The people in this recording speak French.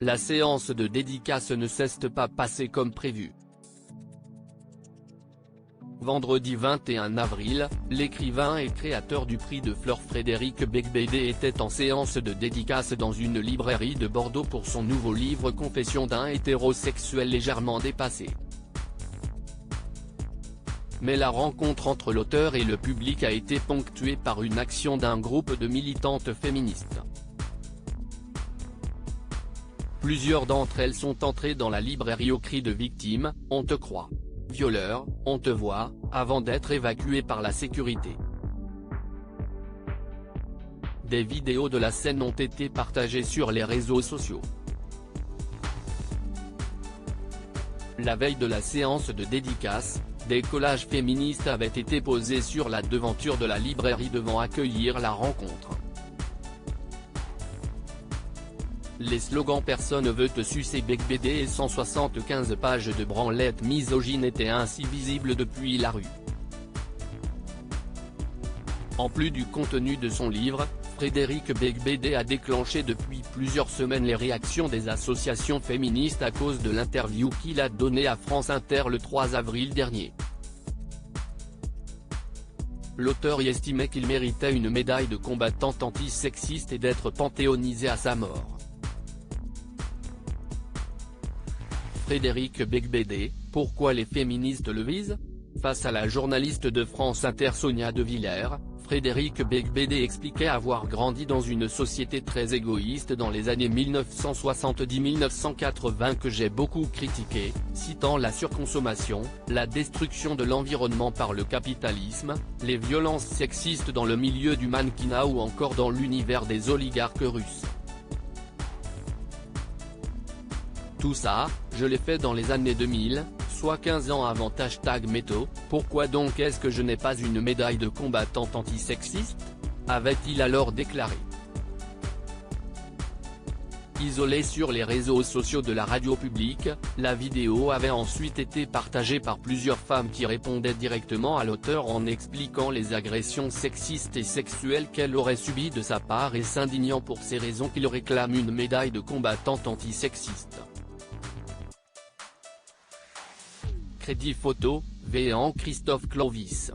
La séance de dédicace ne s'est pas passée comme prévu. Vendredi 21 avril, l'écrivain et créateur du prix de Flore Frédéric Beigbeder était en séance de dédicace dans une librairie de Bordeaux pour son nouveau livre Confessions d'un hétérosexuel légèrement dépassé. Mais la rencontre entre l'auteur et le public a été ponctuée par une action d'un groupe de militantes féministes. Plusieurs d'entre elles sont entrées dans la librairie au cri de victime, « On te croit. Violeur, on te voit », avant d'être évacuées par la sécurité. Des vidéos de la scène ont été partagées sur les réseaux sociaux. La veille de la séance de dédicace, des collages féministes avaient été posés sur la devanture de la librairie devant accueillir la rencontre. Les slogans « Personne ne veut te sucer Beigbeder » et 175 pages de branlettes misogynes étaient ainsi visibles depuis la rue. En plus du contenu de son livre, Frédéric Beigbeder a déclenché depuis plusieurs semaines les réactions des associations féministes à cause de l'interview qu'il a donnée à France Inter le 3 avril dernier. L'auteur y estimait qu'il méritait une médaille de combattant antisexiste et d'être panthéonisé à sa mort. Frédéric Beigbeder, pourquoi les féministes le visent? Face à la journaliste de France Inter Sonia De Villers, Frédéric Beigbeder expliquait avoir grandi dans une société très égoïste dans les années 1970-1980 que j'ai beaucoup critiqué, citant la surconsommation, la destruction de l'environnement par le capitalisme, les violences sexistes dans le milieu du mannequinat ou encore dans l'univers des oligarques russes. Tout ça, je l'ai fait dans les années 2000, soit 15 ans avant #Métaux, pourquoi donc est-ce que je n'ai pas une médaille de combattante antisexiste? Avait-il alors déclaré. Isolée sur les réseaux sociaux de la radio publique, la vidéo avait ensuite été partagée par plusieurs femmes qui répondaient directement à l'auteur en expliquant les agressions sexistes et sexuelles qu'elle aurait subies de sa part et s'indignant pour ces raisons qu'il réclame une médaille de combattante antisexiste. Crédit photo, Véan Christophe Clovis.